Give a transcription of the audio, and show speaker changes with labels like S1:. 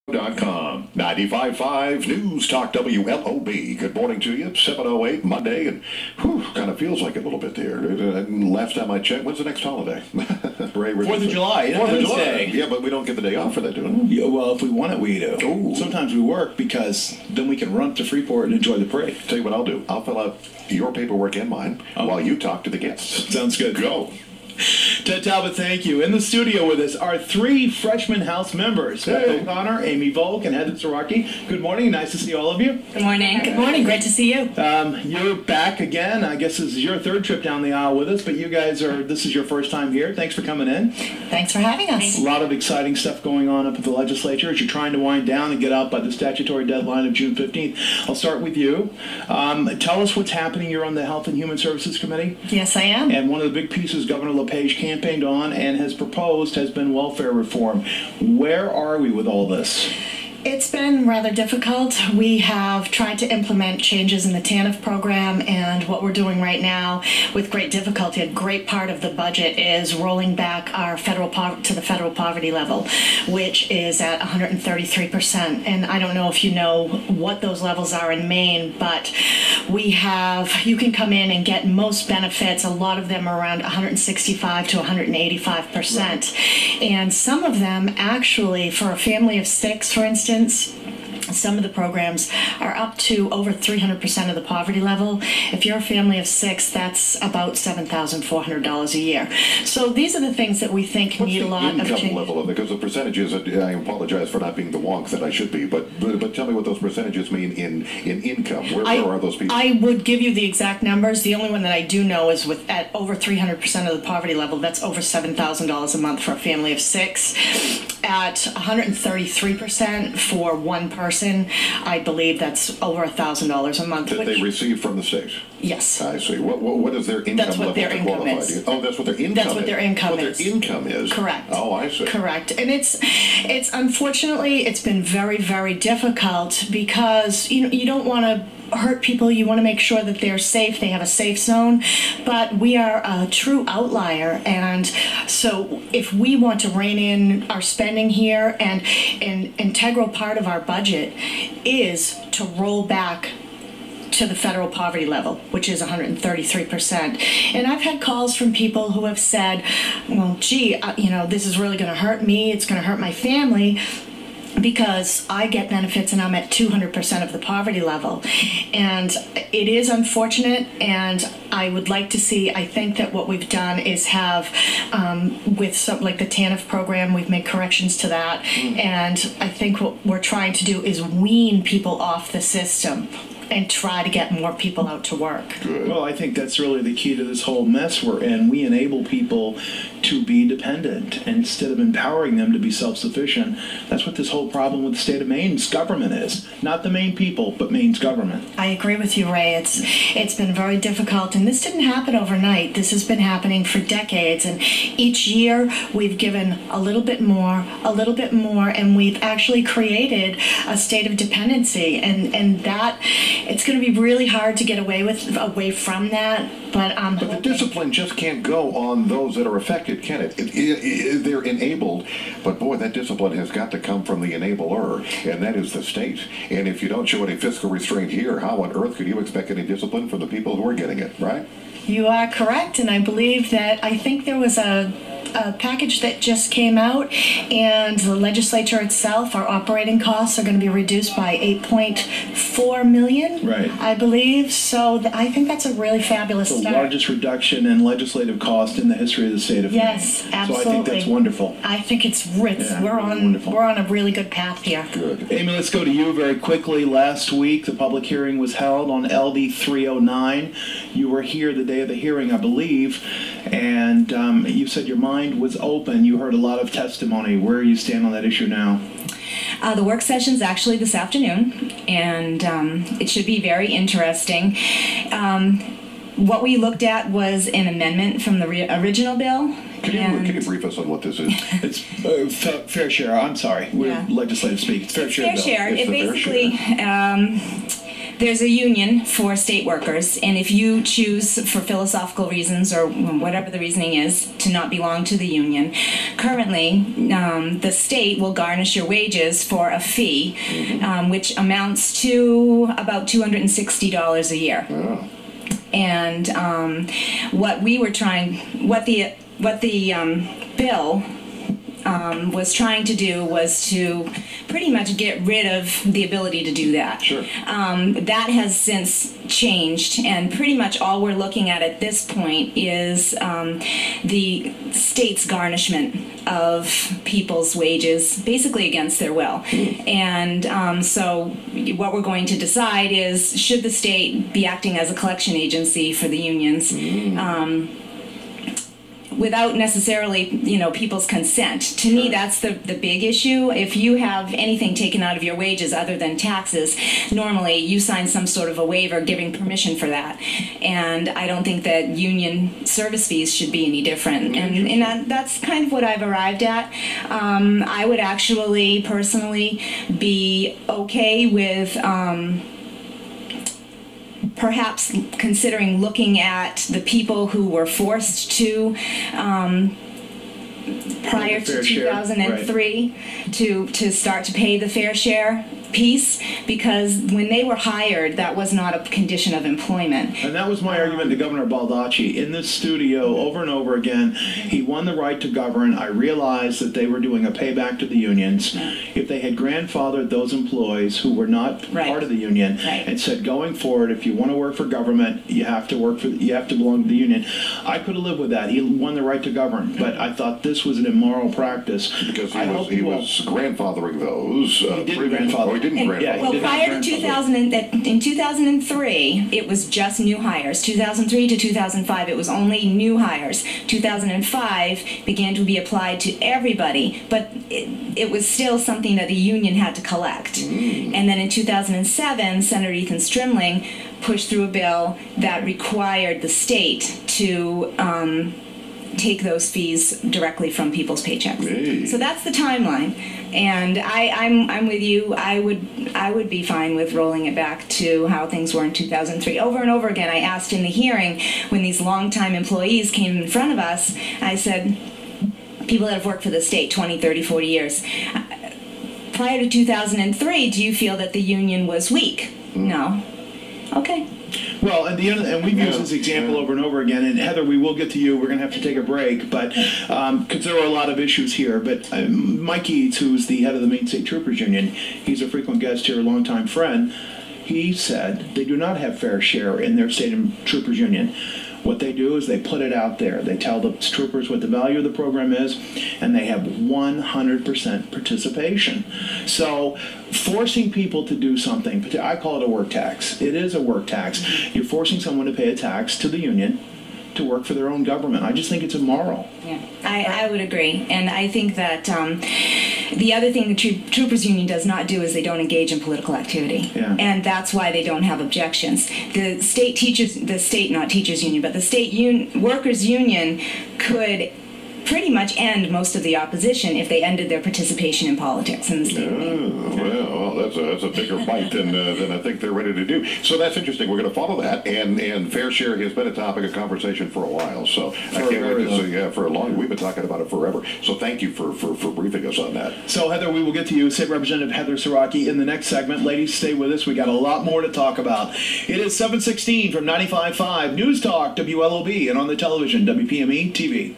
S1: .com. 95.5 News Talk WLOB. Good morning to you. 7:08 Monday, and kind of feels like it a little bit there. Last time I checked, when's the next holiday? Ray,
S2: 4th of July.
S1: 4th of July. Yeah, but we don't get the day off for that, do we?
S2: Yeah, well, if we want it, we do. Ooh. Sometimes we work because then we can run up to Freeport and enjoy the parade.
S1: Tell you what I'll do. I'll fill out your paperwork and mine while you talk to the guests.
S2: Sounds good.
S1: Go.
S2: Ted Talbot, thank you. In the studio with us are three freshman house members, Beth O'Connor, Amy Volk, and Heather Sirocki. Good morning. Nice to see all of you.
S3: Good morning. Good morning. Great to see you.
S2: You're back again. I guess this is your third trip down the aisle with us, but you guys this is your first time here. Thanks for coming in.
S3: Thanks for having us.
S2: A lot of exciting stuff going on up at the legislature as you're trying to wind down and get out by the statutory deadline of June 15th. I'll start with you. Tell us what's happening. You're on the Health and Human Services Committee.
S3: Yes, I am.
S2: And one of the big pieces Governor LePage campaigned on and has proposed has been welfare reform. Where are we with all this?
S3: It's been rather difficult. We have tried to implement changes in the TANF program, and what we're doing right now with great difficulty, a great part of the budget is rolling back our to the federal poverty level, which is at 133%. And I don't know if you know what those levels are in Maine, but you can come in and get most benefits. A lot of them are around 165 to 185%. Right. And some of them actually, for a family of 6, for instance, some of the programs are up to over 300% of the poverty level. If you're a family of 6, that's about $7,400 a year. So these are the things that we think need a lot of change.
S1: What's the income level of it? Because the percentages, I apologize for not being the wonk that I should be, but tell me what those percentages mean in income. Where are those people?
S3: I would give you the exact numbers. The only one that I do know is at over 300% of the poverty level, that's over $7,000 a month for a family of 6. At 133% for one person, I believe that's over $1,000 a month.
S1: That they receive from the state?
S3: Yes.
S1: I see. What is their income level?
S3: That's what their income is.
S1: Oh, that's what their income is.
S3: That's what their income is.
S1: What their income is.
S3: Correct.
S1: Oh, I see.
S3: Correct. And it's unfortunately, it's been very, very difficult because you don't want to hurt people. You want to make sure that they're safe, they have a safe zone, but we are a true outlier, and so if we want to rein in our spending here, and an integral part of our budget is to roll back to the federal poverty level, which is 133%. And I've had calls from people who have said, well, gee, this is really going to hurt me, it's going to hurt my family, because I get benefits and I'm at 200% of the poverty level. And it is unfortunate, and I would like to see, I think that what we've done is have, with something like the TANF program, we've made corrections to that, and I think what we're trying to do is wean people off the system and try to get more people out to work.
S2: Good. Well, I think that's really the key to this whole mess we're in. We enable people to be dependent instead of empowering them to be self-sufficient. That's what this whole problem with the state of Maine's government is. Not the Maine people, but Maine's government.
S3: I agree with you, Ray. It's been very difficult, and this didn't happen overnight. This has been happening for decades, and each year we've given a little bit more, and we've actually created a state of dependency, and that it's going to be really hard to get away from that. But
S1: the discipline just can't go on those that are affected, can it? They're enabled, but boy, that discipline has got to come from the enabler, and that is the state. And if you don't show any fiscal restraint here, how on earth could you expect any discipline from the people who are getting it, right?
S3: You are correct, and I believe that I think there was a package that just came out, and the legislature itself, our operating costs are going to be reduced by $8.4 million,
S2: right,
S3: I believe. So I think that's a really fabulous start.
S2: The largest reduction in legislative cost in the history of the state of Maine.
S3: Yes, absolutely.
S2: So I think that's wonderful.
S3: I think it's rich.
S2: Yeah,
S3: we're on a really good path here.
S1: Good.
S2: Amy, let's go to you very quickly. Last week, the public hearing was held on LD 309. You were here the day of the hearing, I believe, and you said your mind was open. You heard a lot of testimony. Where you stand on that issue now?
S4: The work session's actually this afternoon, and it should be very interesting. What we looked at was an amendment from the original bill.
S1: Can you brief us on what this is?
S2: It's fair share. I'm sorry. We're legislative speak. It's fair share.
S4: Fair share. It basically there's a union for state workers, and if you choose for philosophical reasons or whatever the reasoning is to not belong to the union, currently the state will garnish your wages for a fee, which amounts to about $260 a year.
S1: Oh.
S4: And what the bill was trying to do was to pretty much get rid of the ability to do that.
S1: Sure.
S4: That has since changed, and pretty much all we're looking at this point is the state's garnishment of people's wages, basically against their will. And so what we're going to decide is, should the state be acting as a collection agency for the unions? Without necessarily, people's consent. To me, that's the big issue. If you have anything taken out of your wages other than taxes, normally you sign some sort of a waiver giving permission for that. And I don't think that union service fees should be any different. And that's kind of what I've arrived at. I would actually personally be okay with perhaps considering looking at the people who were forced to prior to 2003 to start to pay the fair share piece, because when they were hired, that was not a condition of employment.
S2: And that was my argument to Governor Baldacci in this studio over and over again. He won the right to govern. I realized that they were doing a payback to the unions. If they had grandfathered those employees who were not part of the union and said, going forward, if you want to work for government, you have to belong to the union, I could have lived with that. He won the right to govern, but I thought this was an immoral practice.
S1: Because he was grandfathering those.
S2: He did grandfather.
S4: Well, prior to 2003, it was just new hires. 2003 to 2005, it was only new hires. 2005 began to be applied to everybody, but it was still something that the union had to collect. And then in 2007, Senator Ethan Strimling pushed through a bill that required the state to take those fees directly from people's paychecks. So that's the timeline. And I'm with you. I would be fine with rolling it back to how things were in 2003. Over and over again, I asked in the hearing when these longtime employees came in front of us, I said, people that have worked for the state 20, 30, 40 years, prior to 2003, do you feel that the union was weak? No. Okay.
S2: Well, and we've used this example over and over again. And Heather, we will get to you. We're going to have to take a break, but because there are a lot of issues here. But Mike Eads, who's the head of the Maine State Troopers Union, he's a frequent guest here, a longtime friend. He said they do not have fair share in their state troopers union. What they do is they put it out there. They tell the troopers what the value of the program is, and they have 100% participation. So forcing people to do something, I call it a work tax. It is a work tax. You're forcing someone to pay a tax to the union to work for their own government. I just think it's immoral.
S4: Yeah, I would agree. And I think that the other thing the Troopers Union does not do is they don't engage in political activity.
S2: Yeah.
S4: And that's why they don't have objections. The state workers union could pretty much end most of the opposition if they ended their participation in politics in the state.
S1: Well, that's a bigger bite than I think they're ready to do. So that's interesting. We're going to follow that, and fair share has been a topic of conversation for a while. So I can't wait to see. For a long, we've been talking about it forever. So thank you for briefing us on that.
S2: So Heather, we will get to you, State Representative Heather Sirocki, in the next segment. Ladies, stay with us. We got a lot more to talk about. It is 7:16 from 95.5 News Talk WLOB, and on the television WPME TV.